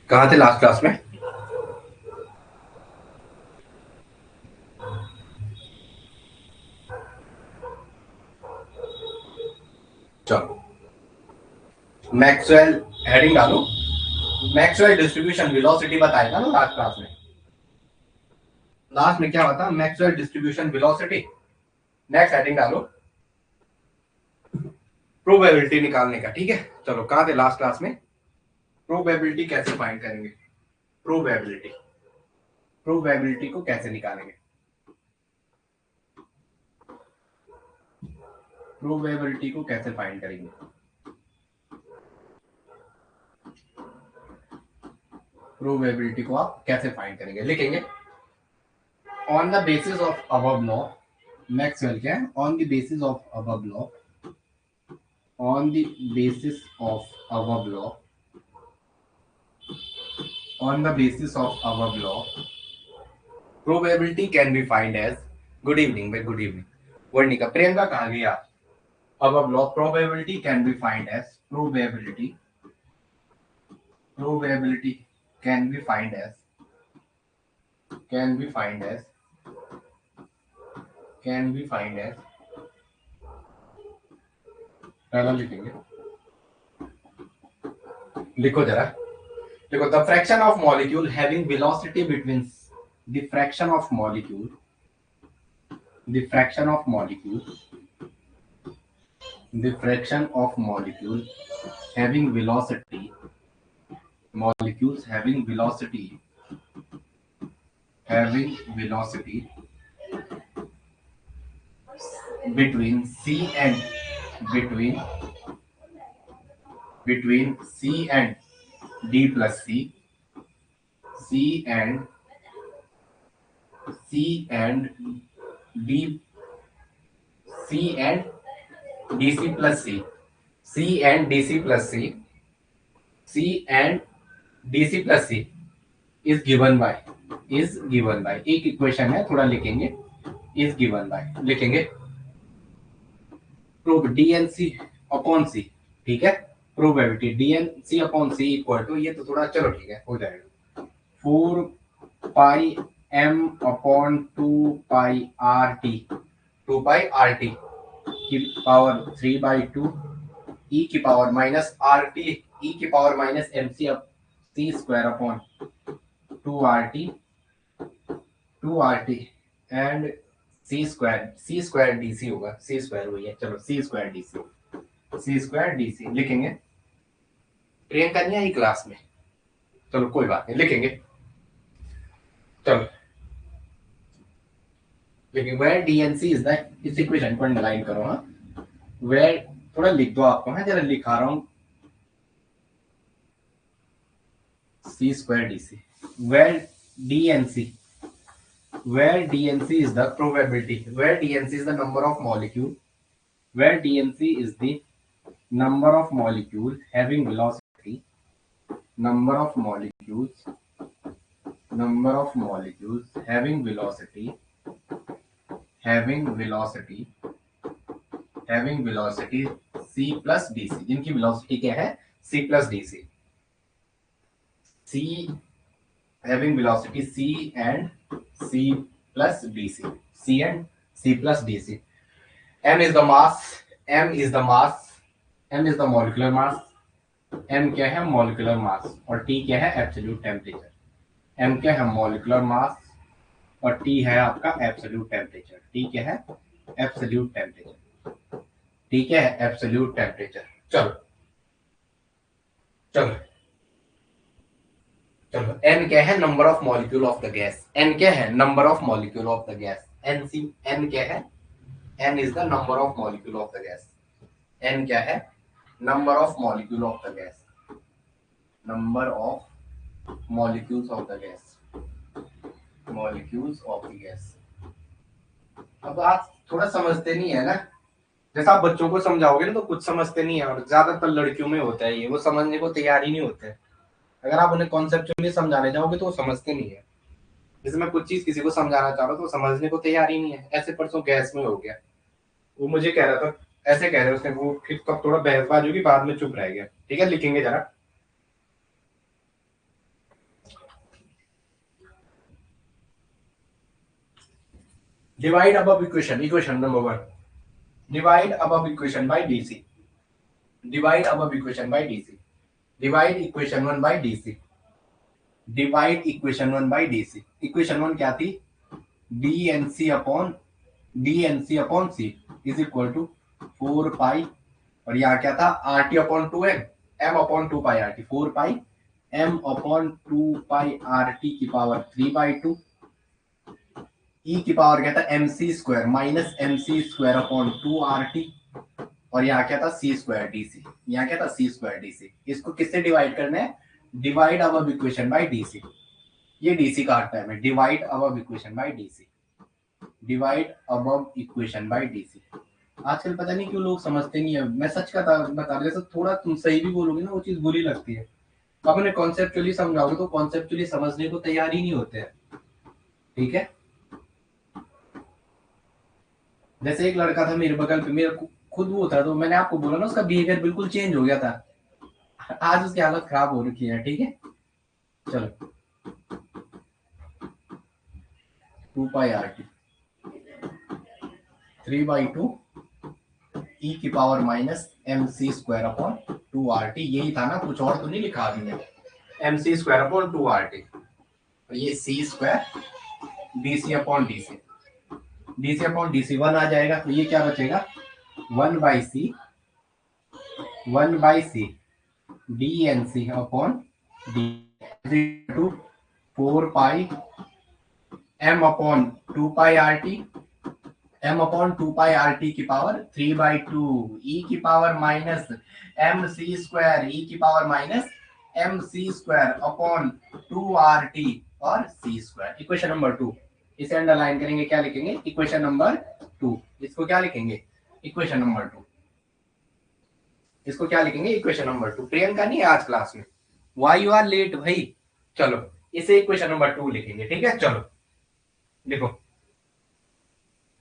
कहाँ थे last class में? चलो, मैक्सवेल हेडिंग डालो। मैक्सवेल डिस्ट्रीब्यूशन वेलोसिटी बताया था ना लास्ट क्लास में। लास्ट में क्या होता? Maxwell distribution velocity. Next heading डालो, प्रोबेबिलिटी निकालने का। ठीक है, चलो कहाँ थे लास्ट क्लास में? प्रोबेबिलिटी कैसे फाइंड करेंगे? प्रोबेबिलिटी, प्रोबेबिलिटी को कैसे निकालेंगे? प्रोबेबिलिटी को कैसे फाइंड करेंगे? प्रोबेबिलिटी को आप कैसे फाइंड करेंगे? लिखेंगे on the basis of above law. Maxwell क्या है? On the basis of above law, on the basis of above law, on the basis of above law, probability can be find as good evening by good evening Varnika Priyanka कहाँ गई आप? above law probability can be find as probability can be find as can be find as can be find as पहला लिखेंगे, लिखो जरा। देखो, the fraction of molecule having velocity between the fraction of molecule the fraction of molecule the fraction of molecule having velocity molecules having velocity between c and between c and d plus c and d c and dc plus c and dc plus c and dc plus c is given by एक equation है, थोड़ा लिखेंगे, is given by लिखेंगे prob D N C upon C. ठीक है, probability D N C upon C equal to, ये तो थोड़ा, चलो ठीक है, हो जाएगा 4 pi M upon 2 pi R T, 2 pi R T की पावर 3/2 ई की power minus R T E की power minus M C up C square upon 2 RT and C square DC होगा, सी स्क्वायर हुई है, चलो सी स्क्वायर डीसी लिखेंगे। प्रियंका नहीं आई class में, चलो कोई बात नहीं, लिखेंगे। चलो लेकिन वेयर डीएनसी इज द, इस इक्वेशन को अंडरलाइन करो। हाँ, वेयर थोड़ा लिख दो आपको, मैं जरा लिखा रहा हूं, C square DC where DNC is the probability, where dnc is the number of molecule, where dnc is the number of molecule having velocity, number of molecules having velocity c plus dc, जिनकी velocity क्या है? c plus dc, c having velocity c and c plus dc, c and c plus dc। m is the mass, m is the molecular mass, m क्या है? molecular mass, और t क्या है? absolute temperature। m क्या है? molecular mass, और t है आपका absolute temperature। t क्या है? absolute temperature। t क्या है? absolute temperature। चलो चलो चलो, n क्या है? Number of molecule of the gas. n क्या है? Number of molecule of the gas. n क्या है? n is the number of molecule of the gas। n क्या है? number of molecule of the gas, number of molecules of the gas। Molecules of the gas. अब आप थोड़ा समझते नहीं है ना, जैसा आप बच्चों को समझाओगे ना तो कुछ समझते नहीं है, और ज्यादातर लड़कियों में होता है ये, वो समझने को तैयार ही नहीं होते। अगर आप उन्हें कॉन्सेप्चुअली समझाने जाओगे तो वो समझते नहीं है। जैसे मैं कुछ चीज किसी को समझाना चाह रहा हूँ तो समझने को तैयार ही नहीं है। ऐसे परसों गैस में हो गया, वो मुझे कह रहा था, ऐसे कह रहे उसने, वो फिर कब थोड़ा बहसबाजी होगी, बाद में चुप रह गया। ठीक है, लिखेंगे जरा। Divide above equation, equation number 1, divide above equation by DC, divide above equation by DC, divide equation 1 by DC, divide equation 1 by DC. Equation 1 क्या थी? DNC upon C is equal to 4 pi, और यहाँ क्या था? R T upon 2 M upon 2 pi R T, 4 pi M upon 2 pi R T की power 3/2, E की power क्या था? M C square minus M C square upon 2 R T, और यहाँ क्या था? C square D C. यहाँ क्या था? C square D C. इसको किससे डिवाइड करना है? Divide above equation by DC. ये डीसी का हटता है, divide above equation by DC, divide above equation by DC. आजकल पता नहीं क्यों लोग समझते नहीं है। मैं सच का बता रहा हूँ, थोड़ा तुम सही भी बोलोगे ना वो चीज बुरी लगती है। अब उन्हें कॉन्सेप्चुअली समझाओगे तो कॉन्सेप्चुअली समझने को तैयार ही नहीं होते हैं। ठीक है, जैसे एक लड़का था मेरे बगल पे, मेरे खुद वो था, तो मैंने आपको बोला ना उसका बिहेवियर बिल्कुल चेंज हो गया था। आज उसकी हालत खराब हो रखी है। ठीक है, चलो 2 पाई आर टी 3/2 ई की power minus M C square upon 2 R T. यही था ना, कुछ और तो नहीं लिखा अभी मैंने। M C square upon 2 R T, और ये C square D C upon D C, D C upon D C 1 आ जाएगा, तो ये क्या बचेगा? 1/c D N C upon D to 4 pi M upon 2 pi R T, M upon 2 pi R T की power 3/2 E की power minus M C square E की power minus M C square upon 2 R T और सी square. Equation number 2, इसे underline करेंगे, क्या लिखेंगे? Equation number 2। इसको क्या लिखेंगे? Equation number 2। इसको क्या लिखेंगे? Equation number 2। प्रियंका नहीं है आज क्लास में, वाई यू आर लेट भाई। चलो इसे इक्वेशन नंबर 2 लिखेंगे। ठीक है, चलो लिखो,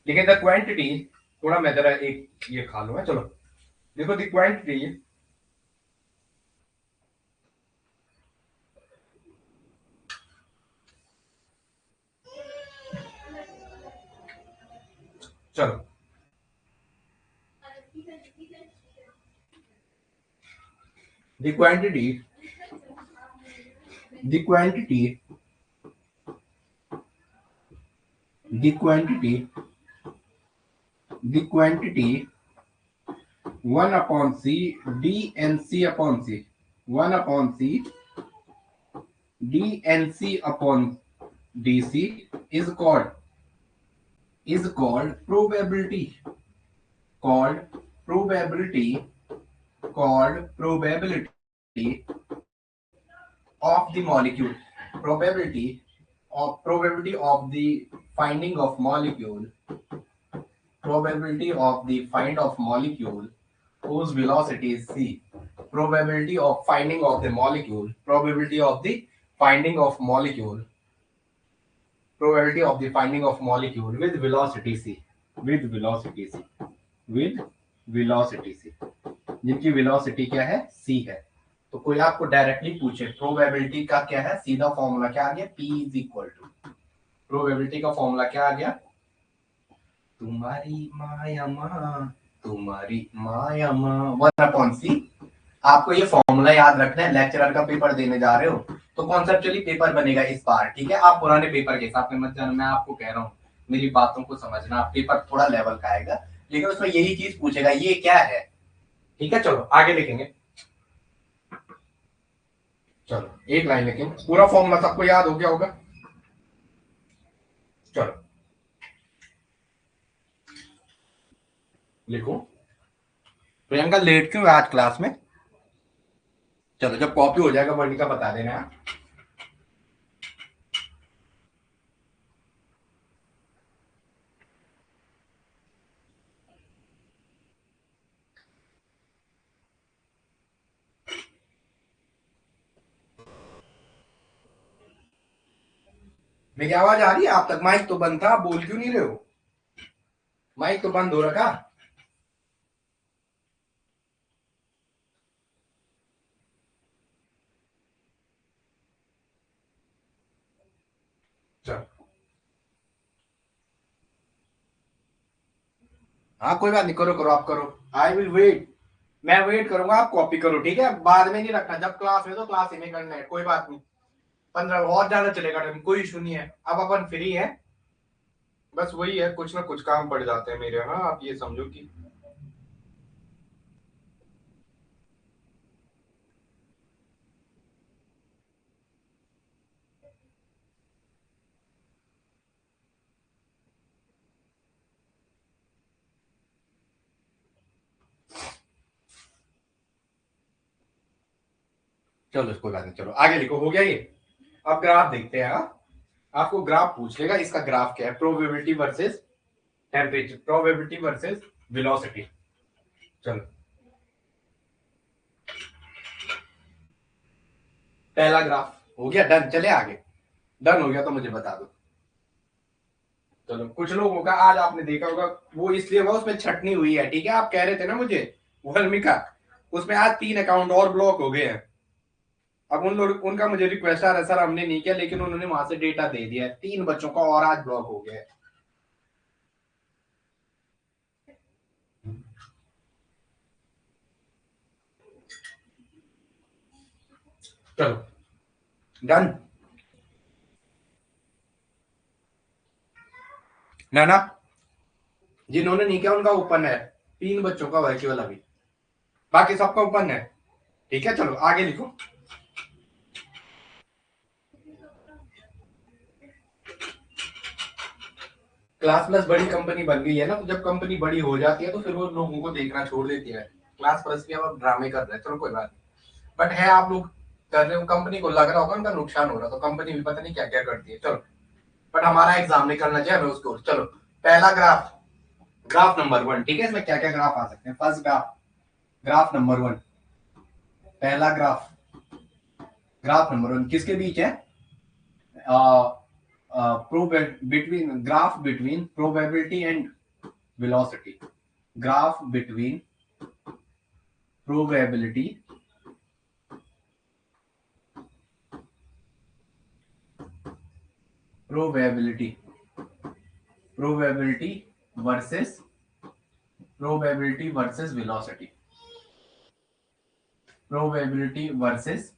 लिखे द क्वांटिटी, थोड़ा मैं जरा एक ये खा लूंगा। चलो देखो, द क्वांटिटी चलो the quantity the quantity the quantity the quantity 1 upon c d n c upon c 1 upon c d n c upon dc is called probability, called probability called probability of the molecule, probability of the finding of molecule, probability of the find of molecule whose velocity is c, probability of finding of the molecule, probability of the finding of molecule, probability of the finding of molecule with velocity c, with velocity c, with velocity c, जिनकी velocity क्या है? c है। तो कोई आपको directly पूछे probability का क्या है, सीधा फॉर्मूला क्या आ गया? p is equal to, probability का फॉर्मूला क्या आ गया? तुम्हारी माया माँ, तुम्हारी माया माँ 1 अपॉन सी। आपको ये फॉर्मूला याद रखना है, लेक्चरर का पेपर देने जा रहे हो तो कॉन्सेप्चुअली पेपर बनेगा इस बार। ठीक है, आप पुराने पेपर के हिसाब से मत जाना, मैं आपको कह रहा हूँ, मेरी बातों को समझना। पेपर थोड़ा लेवल का आएगा, लेकिन उसमें यही चीज पूछेगा, ये क्या है। ठीक है, चलो आगे लिखेंगे। चलो एक लाइन लिखेंगे, पूरा फॉर्मूला सबको याद हो गया होगा। चलो लिखो। प्रियंका लेट क्यों है आज क्लास में? चलो जब कॉपी हो जाएगा वर्णिका बता देना। मेरी आवाज आ रही है आप तक? माइक तो बंद था, आप बोल क्यों नहीं रहे हो? माइक तो बंद हो रखा। चलो, हाँ कोई बात नहीं, करो करो, आप करो। I will wait. मैं वेट करूंगा, आप कॉपी करो, ठीक है? बाद में नहीं रखना, जब क्लास में तो क्लास ही में करना है, कोई बात नहीं। 15 बहुत ज्यादा चलेगा टाइम, कोई इशू नहीं है। अब अपन फ्री है, बस वही है, कुछ ना कुछ काम पड़ जाते हैं मेरे, हाँ आप ये समझो कि। चलो कोई बात नहीं, चलो आगे लिखो, हो गया ये। अब ग्राफ देखते हैं, हाँ। आपको ग्राफ पूछ लेगा, इसका ग्राफ क्या है? Probability versus temperature, probability versus velocity. चलो, पहला ग्राफ हो गया डन, चले आगे। डन हो गया तो मुझे बता दो। चलो, कुछ लोगों का आज आपने देखा होगा, वो इसलिए हुआ उसमें छटनी हुई है, ठीक है? आप कह रहे थे ना मुझे वल्मी का, उसमें आज 3 अकाउंट और ब्लॉक हो गए हैं। अब उन लोग, उनका मुझे रिक्वेस्ट आ रहा है, सर हमने नहीं किया, लेकिन उन्होंने वहां से डेटा दे दिया है, 3 बच्चों का और आज ब्लॉक हो गया है। चलो, डन। ना ना, जिन्होंने नहीं किया उनका ओपन है, 3 बच्चों का वर्चुअल अभी, बाकी सबका ओपन है। ठीक है, चलो आगे लिखो। क्लास प्लस बड़ी कंपनी बन गई है ना, तो जब कंपनी बड़ी हो जाती है तो फिर वो लोगों को देखना छोड़ देती है। क्लास प्लस भी अब ड्रामे कर रहे हैं, चलो कोई बात नहीं। बट है, आप लोग कर रहे हो, कंपनी को लग रहा होगा उनका नुकसान हो रहा, तो कंपनी भी पता नहीं क्या क्या करती है, चलो। बट हमारा एग्जाम निकलना चाहिए, हमें उसको, चलो। पहला ग्राफ, ग्राफ नंबर 1, ठीक है? इसमें क्या क्या ग्राफ आ सकते हैं? फर्स्ट ग्राफ, ग्राफ नंबर 1, पहला ग्राफ। ग्राफ नंबर 1 किसके बीच है? Between, graph between probability and velocity, graph between probability probability probability versus probability versus velocity, probability versus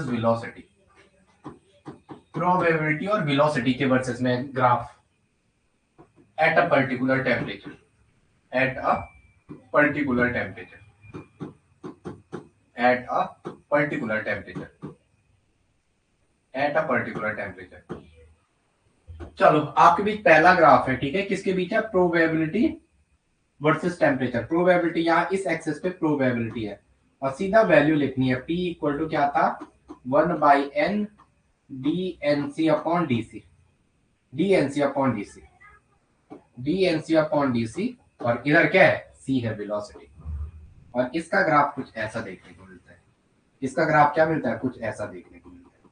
velocity, probability और velocity के वर्सेस में graph at a particular temperature, at a particular temperature, at a particular temperature, at a particular temperature। चलो, आपके बीच पहला graph है, ठीक है? किसके बीच है? Probability versus temperature. प्रोबेबिलिटी यहाँ इस एक्सेस पे प्रोबेबिलिटी है, और सीधा वैल्यू लिखनी है। P इक्वल टू क्या था? 1/n dnc upon dc, dnc upon dc, dnc upon dc। और इधर क्या है? c है, वेलोसिटी। और इसका ग्राफ कुछ ऐसा देखने को मिलता है। इसका ग्राफ क्या मिलता है? कुछ ऐसा देखने को मिलता है।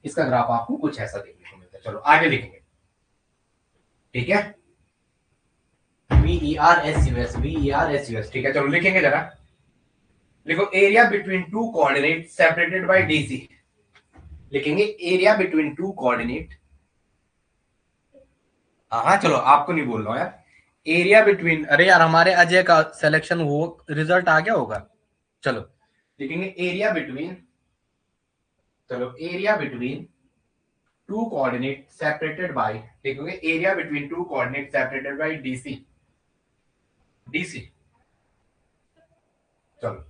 इसका ग्राफ आपको कुछ ऐसा देखने को मिलता है। चलो आगे लिखेंगे, ठीक है? VERSUS, VERSUS, ठीक है? चलो लिखेंगे जरा। लिखो, area between two coordinate separated by DC. लिखेंगे एरिया बिटवीन टू कोऑर्डिनेट। हाँ हाँ, चलो आपको नहीं बोल रहा हूं यार। एरिया बिटवीन, अरे यार हमारे अजय का सिलेक्शन हो, रिजल्ट आ गया होगा। चलो लिखेंगे एरिया बिटवीन, चलो area between two coordinate separated by, लिखेंगे area between two coordinate separated by DC, DC. चलो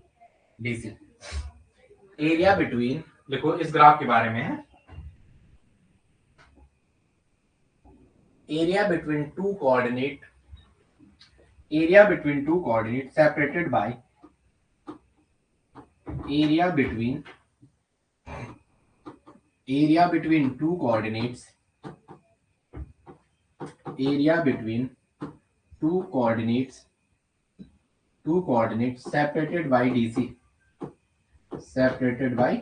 डीसी, एरिया बिटवीन, देखो इस ग्राफ के बारे में है। area between two coordinate, area between two coordinates separated by, area between, area between two coordinates, area between two coordinates, two coordinates separated by dc, separated by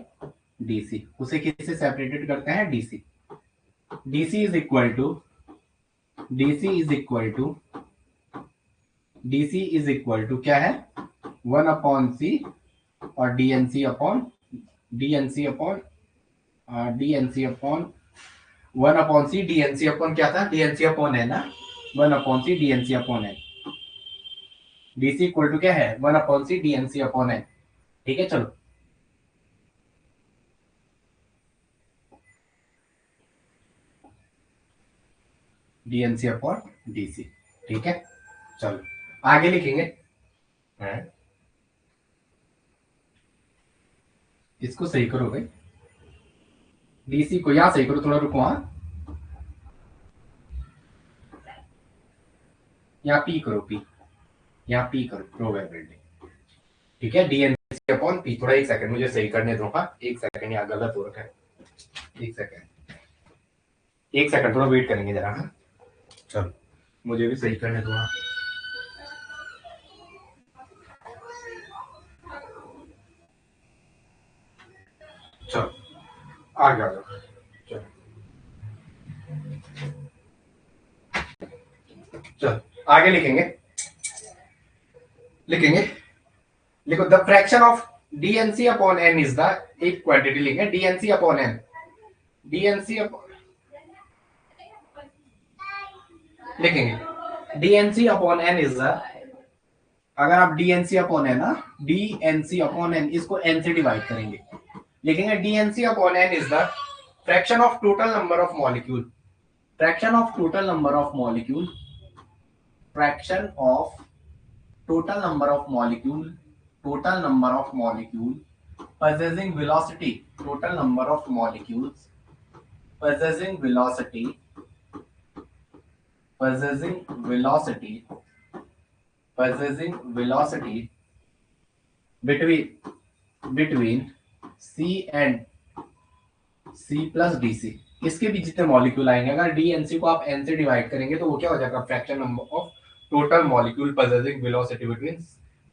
DC, उसे किससे separated करते हैं, DC. DC is equal to DC is equal to DC is equal to क्या है, 1/c और DNC upon DNC upon 1/c DNC upon क्या था, DNC upon है ना, 1/c डीएनसी अपॉन है। डीसी इक्वल टू क्या है, 1/c डीएनसी अपॉन है। ठीक है, चलो डीएनसी अपॉन डीसी। ठीक है, चलो आगे लिखेंगे। इसको सही करो भाई, डीसी को यहां सही करो, थोड़ा रुको। हाँ, यहाँ पी करो, पी यहाँ पी करो, प्रोबेबिलिटी। ठीक है, डीएनसी अपॉन पी। थोड़ा एक सेकंड मुझे सही करने दो। हाँ, एक सेकंड, यहाँ गलत हो रखा है। एक सेकंड, एक सेकंड, थोड़ा वेट करेंगे जरा। हाँ, चलो मुझे भी सही करने दो। हाँ, चलो आगे आ जाओ। चलो चलो आगे लिखेंगे। लिखेंगे, लिखो the fraction of DNC upon N is the, एक क्वांटिटी लिखेंगे, डीएनसी अपॉन एन। डीएनसी लिखेंगे, DNC upon N is the, अगर आप डीएनसी अपॉन एन ना, डीएनसी अपॉन एन, इसको एन से डिवाइड करेंगे, लिखेंगे DNC upon N is the fraction of total number of molecule, fraction of total number of molecule, fraction of total number of molecule, total number of molecule possessing velocity, total number of molecules possessing velocity, possessing velocity, possessing velocity between C and C plus DC. इसके भी जितने molecule आएंगे, अगर DNC को आप N से divide करेंगे तो वो क्या हो जाएगा, fraction number of total molecule possessing velocity between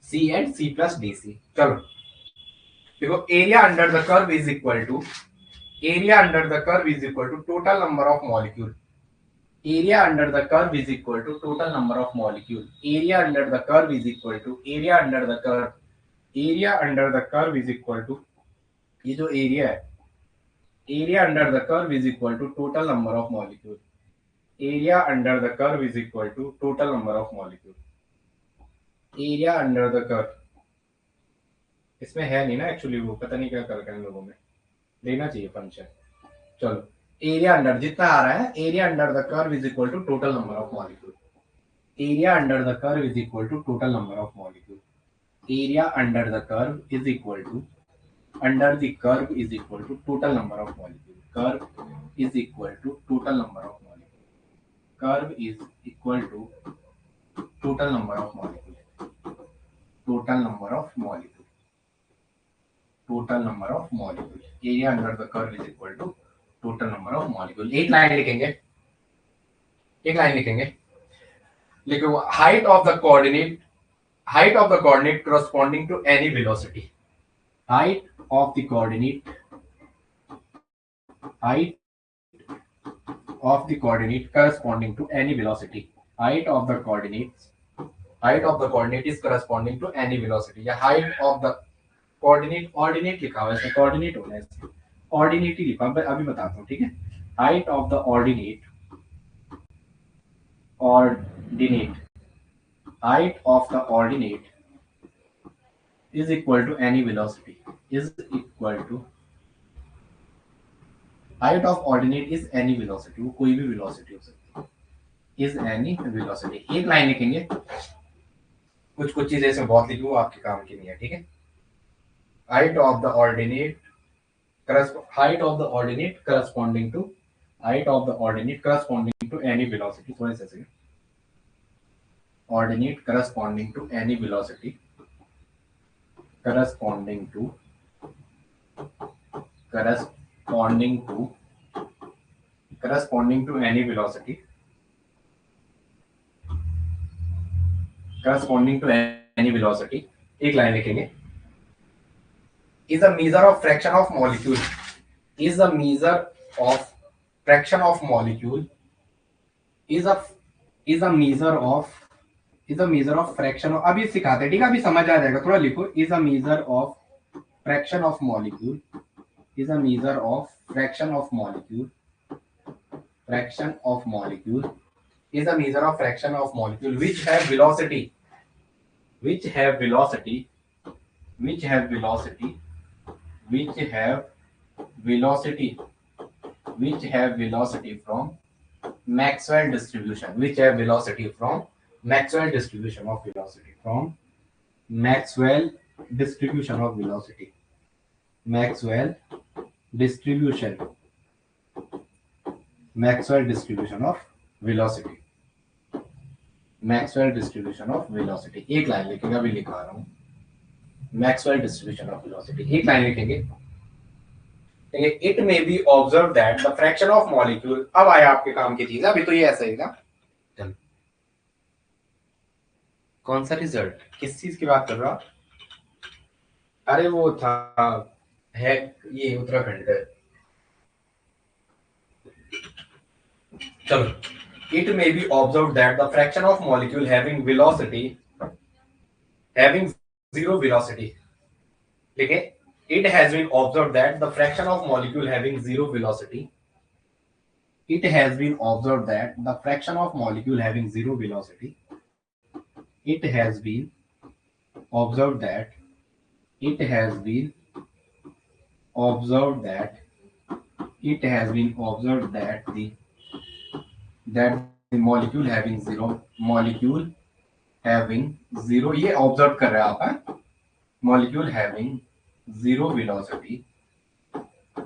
C and C plus DC. चलो देखो, area under the curve is equal to, area under the curve is equal to total number of molecule, area under the curve is equal to total number of molecule, area under the curve is equal to, area under the curve, area under the curve is equal to, ये जो area है, area under the curve is equal to total number of molecule, area under the curve is equal to total number of molecule, area under the curve. इसमें है नहीं ना actually, वो पता नहीं क्या कर रहे हैं लोगों में, लेना चाहिए फंक्शन। चलो, एरिया अंडर जितना आ रहा है, area under the curve is equal to total number of molecule, area under the curve is equal to total number of molecule, area under the curve is equal to, under the curve is equal to total number of molecule, curve is equal to total number of molecule, curve is equal to total number of molecule, total number of molecule, total number of molecule, area under the curve is equal to total number of molecule. एक line लिखेंगे, एक line लिखेंगे, लिखो height of the coordinate, height of the coordinate corresponding to any velocity, height of the coordinate, height of the coordinate corresponding to any velocity, height of the coordinates, height of the coordinate is corresponding to any velocity, या height of the coordinate, ordinate लिखा हुआ है इसमें, coordinate होना है इसमें, ordinate ही लिखा, अभी बताता हूँ। ठीक है, height of the ordinate, ordinate, height of the ordinate is equal to any velocity, is equal to, height of ordinate is any velocity, वो कोई भी velocity हो सकती है, is any velocity। एक लाइन लिखेंगे, कुछ कुछ चीजें इसमें बहुत लिखी, वो आपके काम की नहीं है। ठीक है, height of the ordinate, height of the ordinate corresponding to, height of the ordinate corresponding to any velocity, थोड़े से ordinate corresponding to any velocity, corresponding to, corresponding to, corresponding to any velocity, corresponding to any velocity। एक line लिखेंगे, is a measure of fraction of molecule, is a measure of fraction of molecule, is a is a measure of is a measure of fraction of, अभी सिखाते हैं ठीक है, अभी समझ आ जाएगा, थोड़ा लिखो, is a measure of fraction of molecule, is a measure of fraction of molecule, fraction of molecule is a measure of fraction of molecule which have velocity, which have velocity, which have velocity, which have velocity, which have velocity from Maxwell distribution, which have velocity from Maxwell distribution of velocity, from Maxwell distribution of velocity, Maxwell distribution, Maxwell distribution of velocity, Maxwell distribution of velocity. एक line लिखेंगे, अभी लिखा रहा हूं, Maxwell distribution of velocity, एक line लिखेंगे. It may be observed that the fraction of molecule, अब आया आपके काम की चीज, अभी तो ये ऐसा ही था. कौन सा रिजल्ट, किस चीज की बात कर रहा? अरे वो था है ये उत्तराखंड का. चलो, it may be observed that the fraction of molecule having velocity, having zero velocity, ठीक है, it has been observed that the fraction of molecule having zero velocity, it has been observed that the fraction of molecule having zero velocity, it has been observed that, it has been observed that, it has been observed that the molecule having zero, molecule having zero, ये observe कर रहे हैं आप, है, molecule having zero velocity,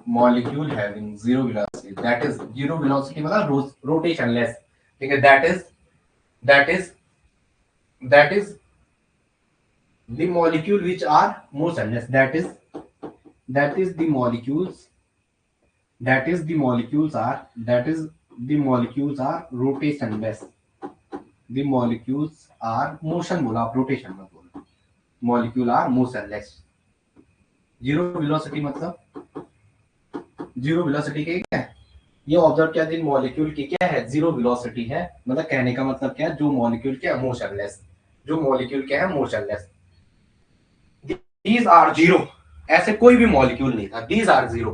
molecule having zero velocity, that is zero velocity मतलब rotationless, ठीक है, that is the molecule which are motionless, that is the molecules, that is the molecules are rotationless, the molecules are motion, बोला आप rotation मत बोलो, molecule are motionless. Zero velocity मतलब zero velocity के क्या है, ये ऑब्जर्व किया दिन मॉलिक्यूल की क्या है, जीरो वेलोसिटी है, मतलब कहने का मतलब क्या है, जो मॉलिक्यूल क्या है, मोशनलेस, जो मॉलिक्यूल क्या है, मोशनलेस. दीज आर जीरो, ऐसे कोई भी मॉलिक्यूल नहीं था, these are zero,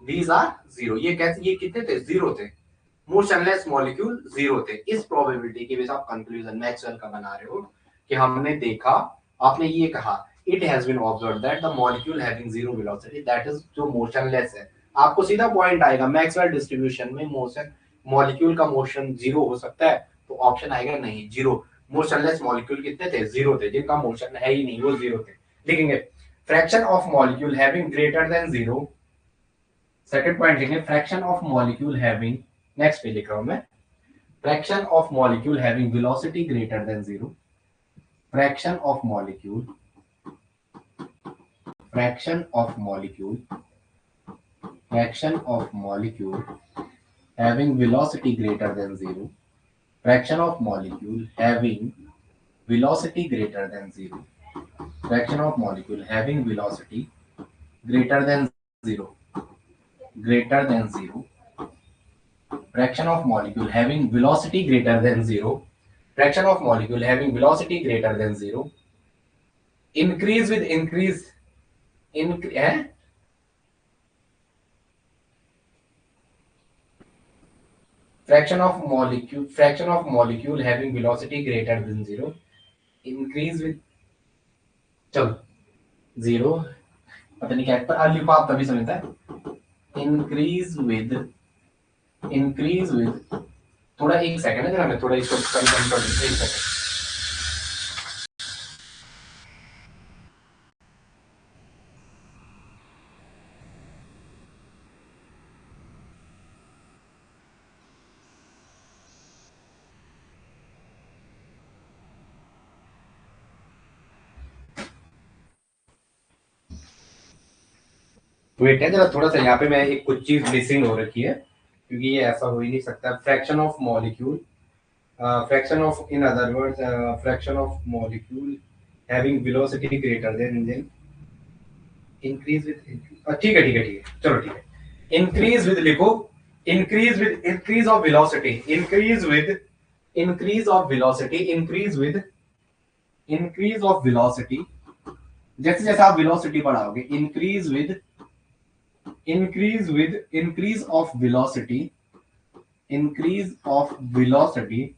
these are zero, ये कैसे, ये कितने थे, जीरो थे, मोशनलेस मॉलिक्यूल जीरो थे. इस प्रोबेबिलिटी के बेस आप कंक्लूजन मैक्सवेल का बना रहे हो कि हमने देखा, आपने ये कहा it has been observed that the molecule having zero velocity, that is जो motionless है, आपको सीधा पॉइंट आएगा मैक्सवेल डिस्ट्रीब्यूशन में मोशन, मॉलिक्यूल का मोशन जीरो हो सकता है, तो ऑप्शन आएगा नहीं, जीरो. मोशनलेस मॉलिक्यूल कितने थे, जीरो थे, जिनका मोशन है ही नहीं, वो जीरो थे. लिखेंगे fraction of molecule having greater than zero. Second point लिखेंगे fraction of molecule having, next पे लिख रहा हूं मैं, fraction of molecule having velocity greater than zero, fraction of molecule, fraction of molecule, fraction of molecule having velocity greater than zero, fraction of molecule having velocity greater than zero, fraction of molecule having velocity greater than zero, greater than zero, fraction of molecule having velocity greater than zero, fraction of molecule having velocity greater than zero, increase with increase fraction of molecule having velocity greater than zero, increase with, चलो zero पता नहीं क्या पर अल्ली आप तभी समझता है, increase with थोड़ा एक सेकंड है जरा, मैं थोड़ा इसको कंफर्म कर दूं, एक सेकंड. वेट है जरा, थोड़ा सा यहाँ पे मैं एक कुछ चीज मिसिंग हो रखी है, क्योंकि ये ऐसा हो ही नहीं सकता. Fraction of molecule, fraction of, in other words fraction of molecule having velocity greater than increase with, ठीक है ठीक है ठीक है, चलो ठीक है। इंक्रीज विद लिखो, increase of velocity, increase of velocity, increase of velocity, जैसे जैसे आप वेलोसिटी बढ़ाओगे, increase of velocity, increase of velocity,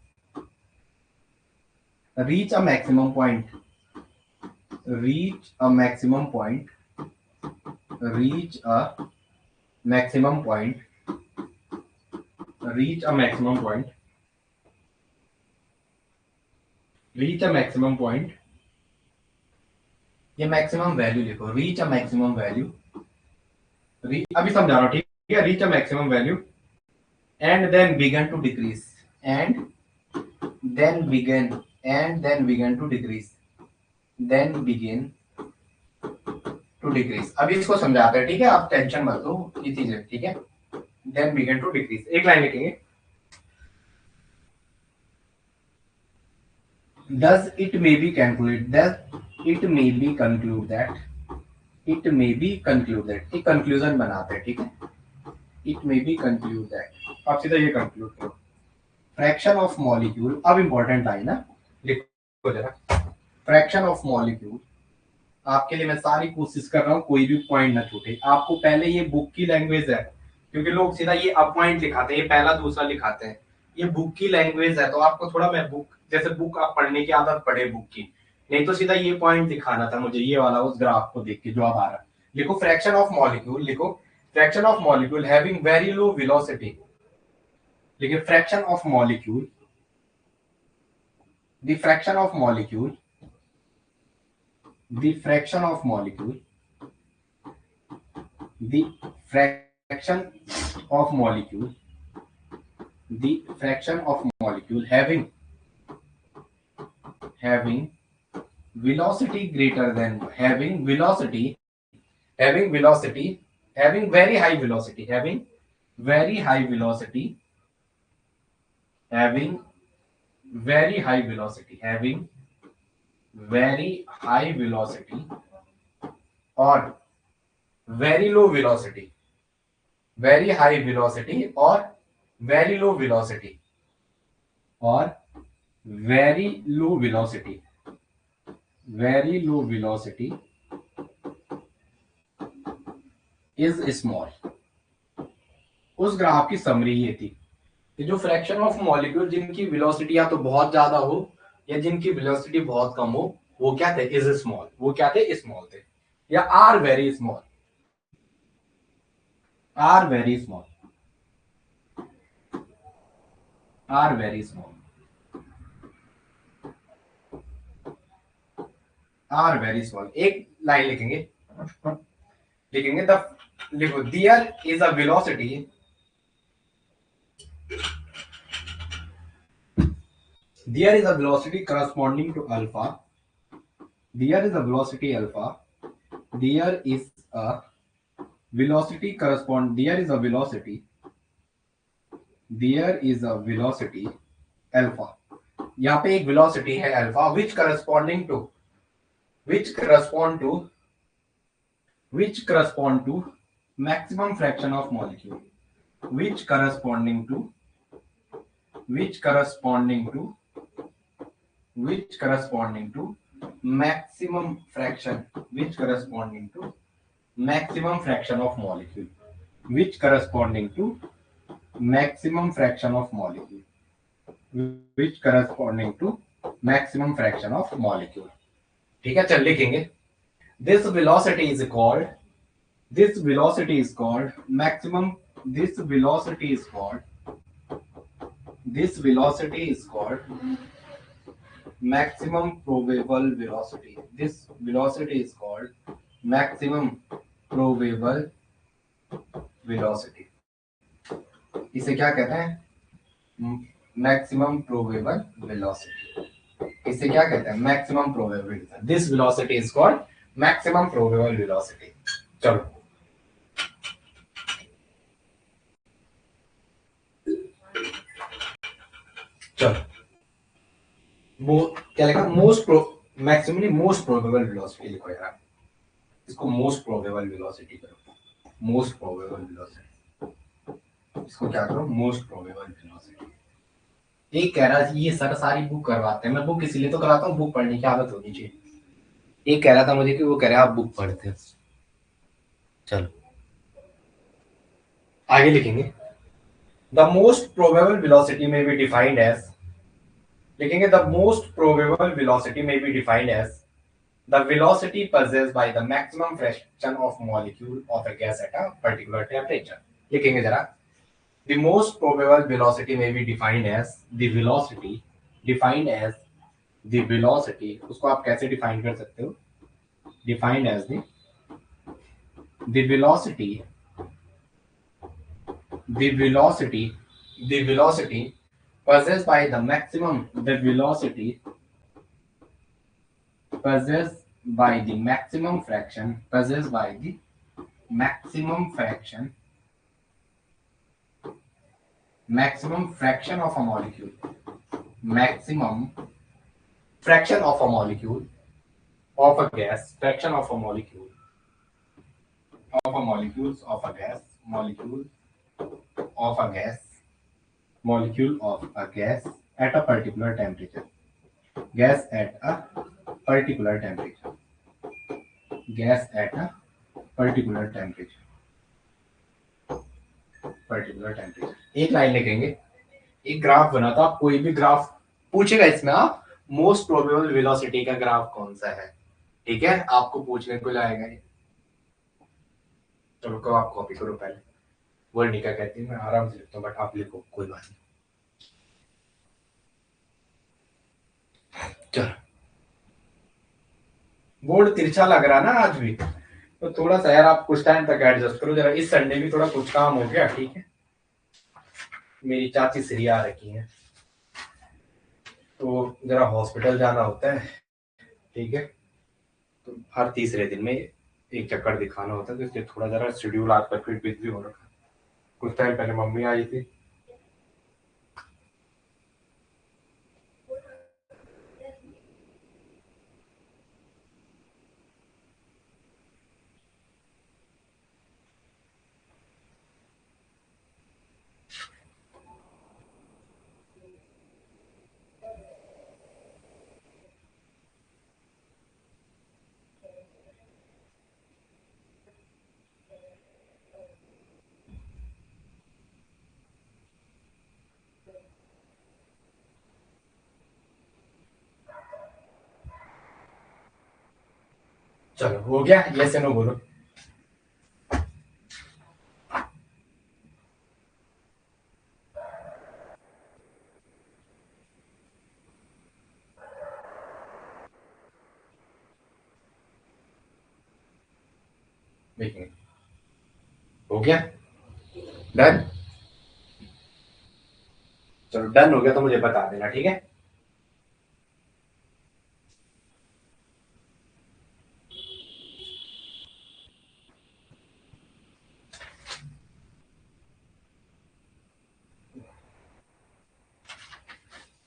reach a maximum point, reach a maximum point, reach a maximum point, reach a maximum point, reach a maximum point, ये maximum value लिखो, reach a maximum value, अभी समझा रहा हूं, ठीक है, reach a maximum value and then began to decrease, and then began to decrease, then begin to decrease. अभी इसको समझाते हैं, ठीक है, आप टेंशन मत लो, ये चीजें, ठीक है। देन बिगन टू डिक्रीज, एक लाइन लिखेंगे, thus it may be concluded, it may be conclude that, एक कंक्लूजन बनाते हैं, ठीक है, it may be conclude that, आप सीधा ये कंक्लूड करो, फ्रैक्शन ऑफ मॉलिक्यूल, अब इंपॉर्टेंट लाइन है, लिखो जरा, फ्रैक्शन ऑफ मॉलिक्यूल, आपके लिए मैं सारी कोशिश कर रहा हूँ कोई भी पॉइंट ना छूटे, आपको पहले ये बुक की लैंग्वेज है, क्योंकि लोग सीधा ये अब पॉइंट लिखाते हैं, ये पहला दूसरा लिखाते हैं, ये बुक की लैंग्वेज है, तो आपको थोड़ा, मैं बुक जैसे बुक आप पढ़ने की आदत पड़े बुक की, नहीं तो सीधा ये पॉइंट दिखाना था मुझे, ये वाला उस ग्राफ को देख के जो अब आ रहा है, लिखो फ्रैक्शन ऑफ मॉलिक्यूल, लिखो fraction of molecule having very low velocity, लिखिए fraction of molecule, the fraction of molecule, the fraction of molecule, the fraction of molecule, the fraction of molecule having velocity greater than, having very high velocity, having very high velocity, having very high velocity, having very high velocity or very low velocity, very high velocity or very low velocity, or very low velocity, very low velocity is small। उस graph की summary ये थी कि जो fraction of molecule जिनकी velocity या तो बहुत ज्यादा हो या जिनकी वेलोसिटी बहुत कम हो, वो क्या थे, इज स्मॉल, वो क्या थे, स्मॉल थे, या are very small, are very small, are very small, are very small. एक लाइन लिखेंगे, द लिखो, there is a velocity, there is a velocity corresponding to alpha, there is a velocity alpha, there is a velocity correspond, there is a velocity, there is a velocity alpha, यहाँ पे एक velocity है alpha, which corresponding to, which correspond to maximum fraction of molecule, which corresponding to maximum fraction, which corresponding to maximum fraction of molecule, which corresponding to maximum fraction of molecule, which corresponding to maximum fraction of molecule। ठीक है, चल लिखेंगे, this velocity is called maximum, this velocity is called maximum probable velocity, this velocity is called maximum probable velocity, इसे क्या कहते हैं, maximum probable velocity, इसे क्या कहते हैं, maximum probable velocity, this velocity is called maximum probable velocity. चलो चलो, वो क्या लिखा, most maximum most probable velocity लिखो यार, इसको मोस्ट प्रोबेबल वेलोसिटी करो, मोस्ट प्रोबेबल वेलोसिटी, इसको क्या करो, मोस्ट प्रोबेबल वेलोसिटी। एक कह रहा है ये सर सारी बुक करवाते हैं, मैं बुक इसीलिए तो कराता हूँ, बुक पढ़ने की आदत होनी चाहिए। एक कह रहा था मुझे कि वो कह रहा है आप बुक पढ़ते हैं। चलो आगे लिखेंगे, the most probable velocity may be defined as, लिखेंगे the most probable velocity may be defined as the velocity possessed by the maximum fraction of molecule of a gas at a particular temperature। लिखेंगे जरा, the most probable velocity may be defined as the velocity, defined as the velocity, उसको आप कैसे define कर सकते हो, defined as the velocity, the velocity, the velocity possessed by the maximum, the velocity possessed by the maximum fraction, possessed by the maximum fraction, maximum fraction of a molecule, maximum fraction of a molecule of a gas, fraction of a molecule of a molecules of a gas, molecule of a gas, molecule of a gas at a particular temperature, gas at a particular temperature, gas at a particular temperature, particular temperature। एक line लिखेंगे, एक graph बना था, आप कोई भी graph पूछेगा इसमें, आप मोस्ट प्रोबेबल वेलोसिटी का ग्राफ कौन सा है, ठीक है, आपको पूछने को लाएगा ये। चलो कब आप कॉपी करो पहले, वर्ड नहीं क्या कहती है, मैं आराम से लिखता हूँ, बट आप लिखो कोई बात नहीं। चलो बोर्ड तिरछा लग रहा ना आज भी, तो थोड़ा सा यार आप कुछ टाइम तक एडजस्ट करो जरा, इस संडे भी थोड़ा कुछ काम हो गया, ठीक है। मेरी चाची श्री आ रखी है, तो जरा हॉस्पिटल जाना होता है, ठीक है, तो हर तीसरे दिन में एक चक्कर दिखाना होता है, तो इसलिए थोड़ा जरा शेड्यूल आज तक फिर बिजी हो रखा। कुछ टाइम पहले मम्मी आई थी, चलो हो गया, यस या नो बोलो। देखिए हो गया, डन। चलो डन हो गया तो मुझे बता देना, ठीक है।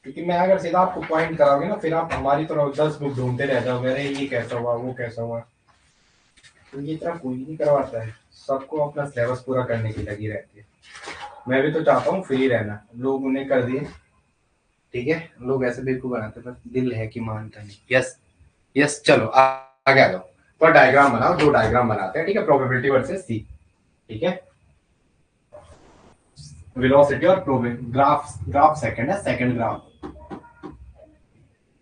क्योंकि मैं अगर सीधा आपको पॉइंट कराओगे ना, फिर आप हमारी तरह 10 बुक ढूंढते रह जाओगे, अरे ये कैसा हुआ, वो कैसा हुआ, तो ये तरह कोई नहीं करवाता है, सबको अपना सिलेबस पूरा करने की लगी रहती है। मैं भी तो चाहता हूँ फ्री रहना, लोग उन्हें कर दिए, ठीक है, लोग ऐसे बिल्कुल बनाते, पर दिल है कि मानता नहीं। यस यस, चलो आगे आ जाओ, पर डायग्राम बनाओ, दो डायग्राम बनाते हैं, ठीक है, प्रोबेबिलिटी वर्सेस सी, ठीक है, वेलोसिटी और प्रोबेबिलिटी, ग्राफ, ग्राफ सेकंड है, सेकंड ग्राफ,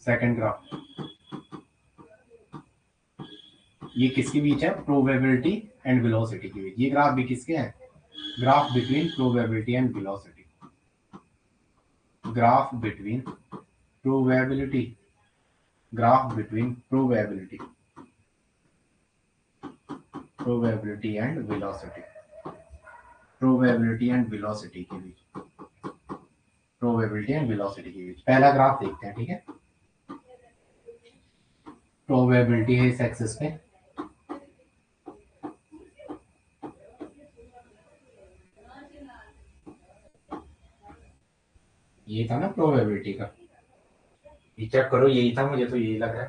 सेकंड ग्राफ, ये किसके बीच है, प्रोबेबिलिटी एंड वेलोसिटी के बीच, ये ग्राफ भी किसके हैं, graph between probability and velocity, graph between probability, graph between probability, probability and velocity, probability and velocity के बीच, प्रोबेबिलिटी एंड वेलोसिटी के बीच पहला ग्राफ देखते हैं, ठीक है। प्रोबेबिलिटी है इस एक्सिस पे, ये था ना प्रोबेबिलिटी का, ये चेक करो, यही था, मुझे तो यही लग रहा है।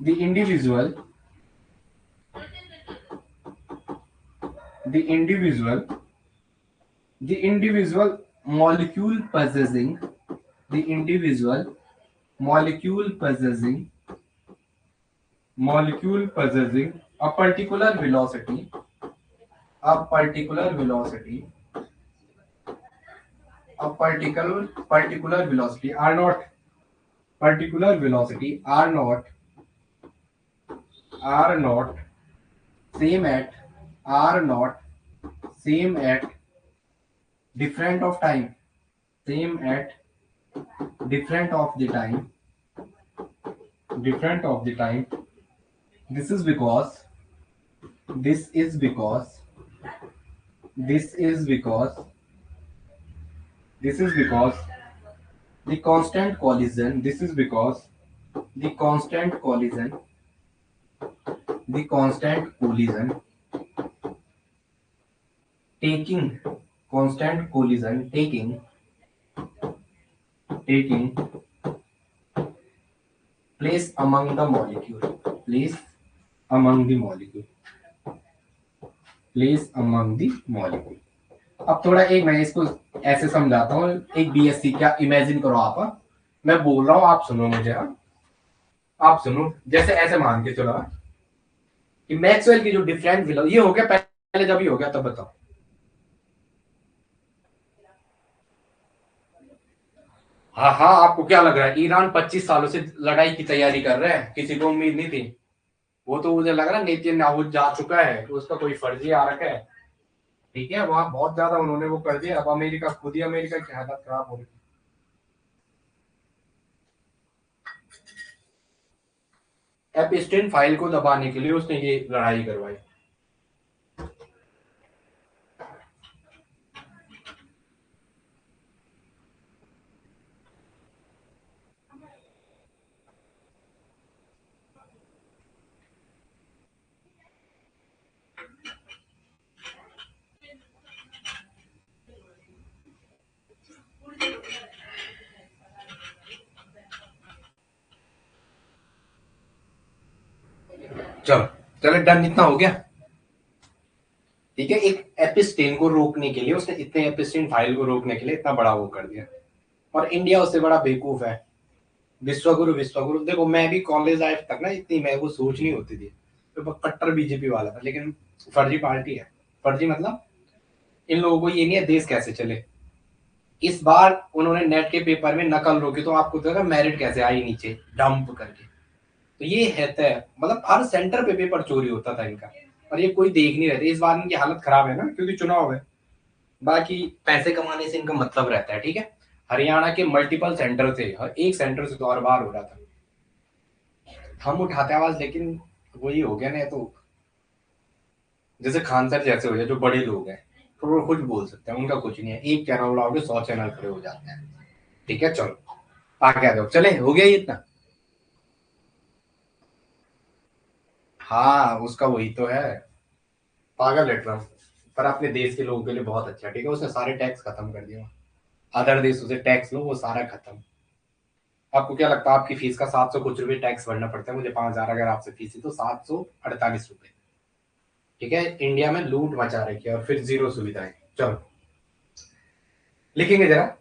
the individual the individual the individual molecule possessing the individual molecule possessing a particular velocity a particular velocity particular velocity are not particular velocity are not same at are not same at different of time same at different of the time different of the time. This is because this is because this is because this is because the constant collision this is because the constant collision the constant collision taking constant collision taking place among the molecule place among the molecule place among the molecule. अब थोड़ा एक मैं इसको ऐसे समझाता हूँ एक BSc क्या इमेजिन करो आप हाँ? मैं बोल रहा हूँ आप सुनो मुझे हाँ आप सुनो जैसे ऐसे मान के चलो हाँ? कि मैक्सवेल की जो डिफरेंट ये हो गया पहले जब ये हो गया तब बताओ हाँ हाँ आपको क्या लग रहा है ईरान 25 सालों से लड़ाई की तैयारी कर रहे हैं किसी को उम्मीद नहीं थी वो तो मुझे लग रहा है नेतन्याहू जा चुका है तो उसका कोई फर्जी आ रखा है ठीक है वहां बहुत ज्यादा उन्होंने वो कर दिया अब अमेरिका खुद ही अमेरिका की हालत खराब हो रही है एपस्टीन फाइल को दबाने के लिए उसने ये लड़ाई करवाई चलो चलो डन इतना हो गया ठीक है एक एपिस्टेन को रोकने के लिए उसने इतने एपिस्टेन फाइल को रोकने के लिए इतना बड़ा वो कर दिया और इंडिया उससे बड़ा बेवकूफ है विश्वगुरु विश्वगुरु देखो मैं भी कॉलेज लाइफ तक ना इतनी मैं वो सोच नहीं होती थी तो कट्टर बीजेपी वाला था लेकिन फर्जी पार्टी है फर्जी मतलब इन लोगों को ये नहीं है देश कैसे चले इस बार उन्होंने नेट के पेपर में नकल रोकी तो आपको तो मेरिट कैसे आई नीचे डंप करके तो ये है तय मतलब हर सेंटर पे पेपर चोरी होता था इनका और ये कोई देख नहीं रहे थे इस बार इनकी हालत खराब है ना क्योंकि चुनाव है बाकी पैसे कमाने से इनका मतलब रहता है ठीक है हरियाणा के मल्टीपल सेंटर थे हर एक सेंटर से तो हर बार हो रहा था हम उठाते आवाज लेकिन वही हो गया ना तो जैसे खान सर जैसे हो जाए जो बड़े लोग हैं तो वो कुछ बोल सकते हैं उनका कुछ नहीं है एक चैनल उड़ाओगे 100 चैनल खड़े हो जाते हैं ठीक है चलो आगे आ जाओ चले हो गया ये इतना हाँ उसका वही तो है पागल है ट्रम्प पर अपने देश के लोगों के लिए बहुत अच्छा ठीक है उसने सारे टैक्स खत्म कर दिया अदर देशों से टैक्स लो वो सारा खत्म आपको क्या लगता है आपकी फीस का 700 कुछ रुपए टैक्स भरना पड़ता है मुझे 5,000 अगर आपसे फीस है तो 748 रुपए ठीक है इंडिया में लूट मचा रखी है और फिर जीरो सुविधाएं चलो लिखेंगे जरा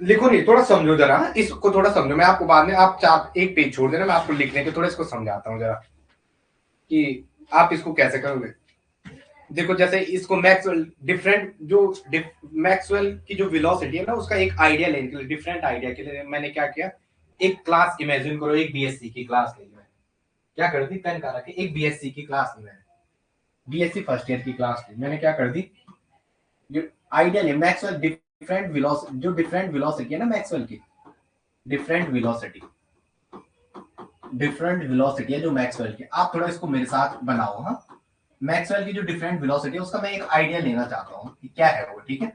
लिखो नहीं थोड़ा समझो जरा इसको थोड़ा समझो मैं आपको बाद में आप चार एक पेज छोड़ देना मैं आपको लिखने के थोड़ा इसको समझाता हूँ जरा कि आप इसको कैसे करोगे देखो जैसे इसको मैक्सवेल डिफरेंट जो मैक्सवेल की जो वेलोसिटी है ना उसका एक आइडिया लेने के लिए डिफरेंट आइडिया के लिए मैंने क्या किया एक क्लास इमेजिन करो एक बीएससी की क्लास ली मैंने क्या कर दी पेन करा के एक बीएससी की क्लास ली मैंने बीएससी फर्स्ट ईयर की क्लास ली मैंने क्या कर दी ये आइडिया ले मैक्सवेल डिफरेंट वेलोसिटी जो डिफरेंट वेलोसिटी है ना मैक्सवेल की डिफरेंट वेलोसिटी डिफरेंट वेलोसिटी है जो मैक्सवेल की आप थोड़ा इसको मेरे साथ बनाओ हाँ मैक्सवेल की जो डिफरेंट वेलोसिटी है उसका मैं एक आइडिया लेना चाहता हूँ कि क्या है वो ठीक है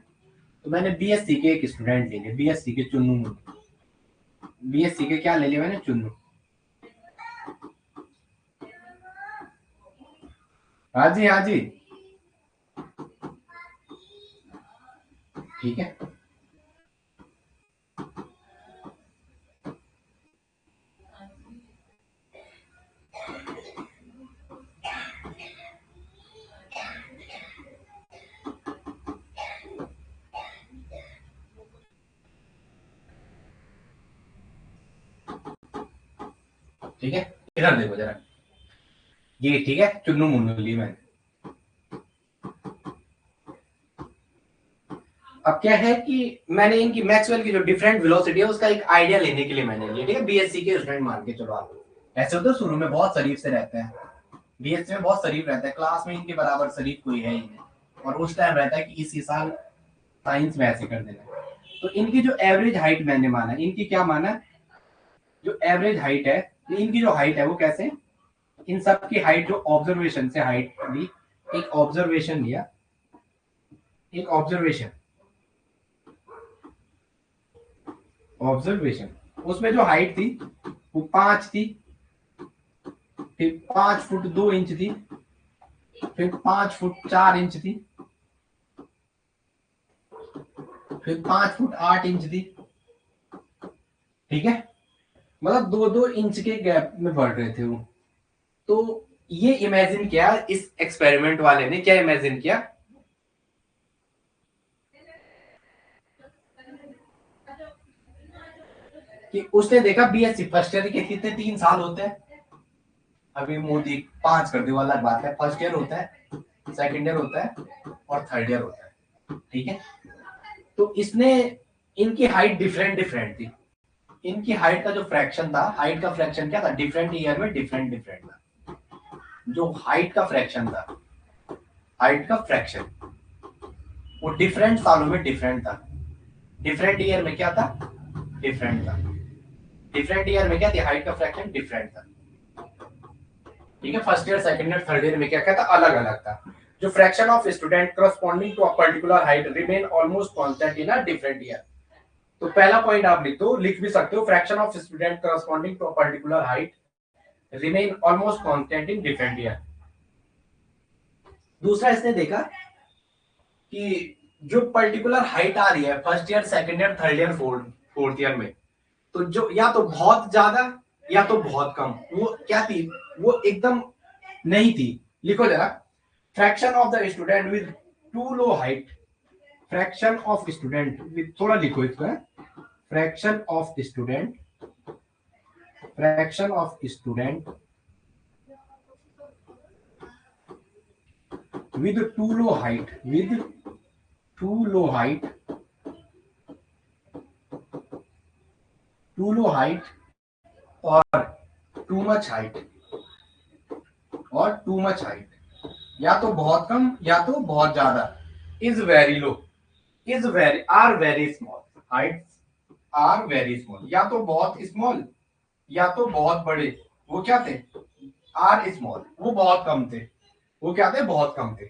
तो मैंने बीएससी के एक स्टूडेंट ले लिया बीएससी के चुन्नू मुन्नू बीएससी के क्या ले लिया मैंने चुन्नू हाँ जी हाँ जी ठीक है ठीक है, इधर देखो जरा, ये ठीक है, चुन्नू मुन्नू ली मैंने। अब क्या है कि मैंने इनकी मैक्सवेल की जो डिफरेंट वेलोसिटी है उसका एक आइडिया लेने के लिए मैंने लिया, ठीक है, बीएससी के स्टूडेंट मान के चलो आप। ऐसे होता है शुरू में बहुत शरीफ से रहते हैं, बीएससी में बहुत शरीफ रहता है, क्लास में इनके बराबर शरीफ कोई है ही नहीं, और उस टाइम रहता है कि इसी साल साइंस में ऐसे कर देना। तो इनकी जो एवरेज हाइट मैंने माना, इनकी क्या माना, जो एवरेज हाइट है, इनकी जो हाइट है वो कैसे, इन सब की हाइट जो ऑब्जर्वेशन से हाइट ली, एक ऑब्जर्वेशन लिया, एक ऑब्जर्वेशन, ऑब्जर्वेशन उसमें जो हाइट थी वो 5 थी, फिर 5 फुट 2 इंच थी, फिर 5 फुट 4 इंच थी, फिर 5 फुट 8 इंच थी, ठीक है, मतलब 2-2 इंच के गैप में बढ़ रहे थे वो। तो ये इमेजिन किया इस एक्सपेरिमेंट वाले ने, क्या इमेजिन किया कि उसने देखा बीएससी फर्स्ट ईयर के कितने 3 साल होते हैं, अभी मोदी 5 कर दे वाला बात है, फर्स्ट ईयर होता है, सेकंड ईयर होता है और थर्ड ईयर होता है, ठीक है। तो इसने, इनकी हाइट डिफरेंट डिफरेंट थी, इनकी हाइट का जो फ्रैक्शन था, हाइट का फ्रैक्शन क्या था, डिफरेंट ईयर में डिफरेंट डिफरेंट था, जो हाइट का फ्रैक्शन था, हाइट का फ्रैक्शन वो डिफरेंट सालों में डिफरेंट था, डिफरेंट ईयर में क्या था, डिफरेंट था, डिफरेंट ईयर में क्या थी, हाइट का फ्रैक्शन डिफरेंट था, ठीक है। First year second year third year में क्या क्या था, अलग अलग था। जो fraction of student corresponding to a particular height remain almost constant in a different year. तो पहला पॉइंट आप लिख भी सकते हो, fraction of student corresponding to a particular height remain almost constant in different year. दूसरा इसने देखा कि जो पर्टिकुलर हाइट आ रही है first year second year third year fourth year में, तो जो या तो बहुत ज्यादा या तो बहुत कम, वो क्या थी, वो एकदम नहीं थी। लिखो जरा, fraction of the student with to low height, fraction of student with, थोड़ा लिखो इसको, fraction of student, fraction of student with too low height, with too low height, too low height और too much height, और too much height, या तो बहुत कम या तो बहुत ज्यादा, is very low, is very, are very small, heights are very small, या तो बहुत small या तो बहुत बड़े, वो क्या थे, आर स्मॉल, वो बहुत कम थे, वो क्या थे, बहुत कम थे।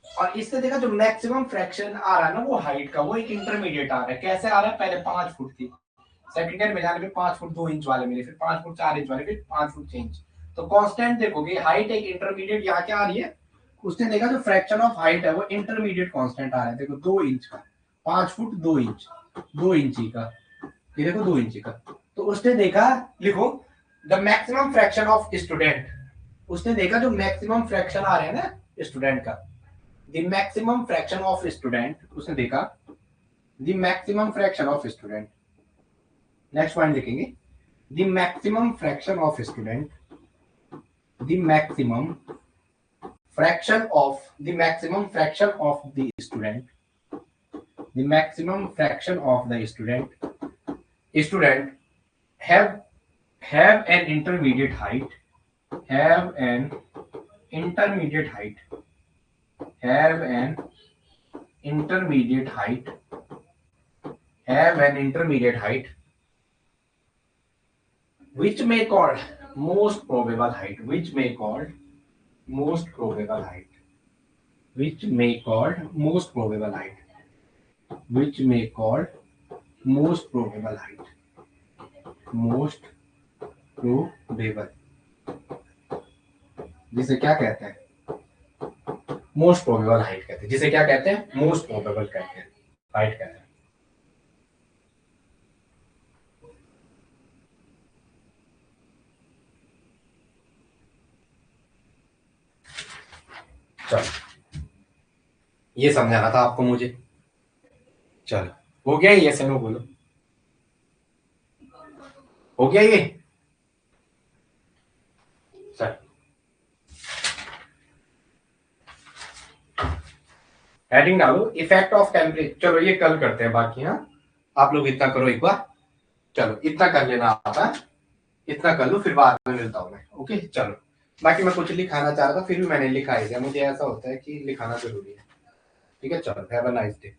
और इससे देखा जो मैक्सिमम फ्रैक्शन आ रहा है ना वो हाइट का, वो एक इंटरमीडिएट आ रहा है, कैसे आ रहा है, पहले 5 फुट थी, सेकंड ईयर में जाने पे 5 फुट 2 इंच वाले मिले, फिर 5 फुट 4 इंच वाले, फिर 5 फुट 6 इंच। तो कांस्टेंट देखोगे हाइट एक इंटरमीडिएट यहाँ क्या आ रही है, उसने देखा जो फ्रैक्शन ऑफ हाइट है वो इंटरमीडिएट कांस्टेंट आ रहा है, देखो 2 इंच का, 5 फुट 2 इंच, 2 इंची का, ये देखो 2 इंची का। तो उसने देखा, लिखो the maximum fraction of student, उसने देखा जो मैक्सिमम फ्रैक्शन आ रहे हैं ना स्टूडेंट का, the maximum fraction of student, उसने देखा the maximum fraction of student, next point लिखेंगे, the maximum fraction of student, the maximum fraction of, the maximum fraction of the student, the maximum fraction of the student have an intermediate height, have an intermediate height, have an intermediate height, have an intermediate height, which may called most probable height, which may called most probable height, which may called most probable height, which may called most probable height, most probable, जिसे क्या कहते हैं, most probable height कहते हैं, जिसे क्या कहते हैं, मोस्ट प्रोबेबल कहते हैं, हाइट कहते हैं। चलो ये समझाना था आपको मुझे, चलो हो गया, ये से नो बोलो, हो गया ये? चल हेडिंग डालो इफेक्ट ऑफ टेम्परेचर। चलो ये कल करते हैं बाकी। हाँ आप लोग इतना करो एक बार, चलो इतना कर लेना आता, इतना कर लो फिर बाद में मिलता हूँ मैं। ओके चलो, बाकी मैं कुछ लिखाना चाह रहा था फिर भी मैंने लिखा ही दिया, मुझे ऐसा होता है कि लिखाना जरूरी है। ठीक है चलो, हैव अ नाइस डे।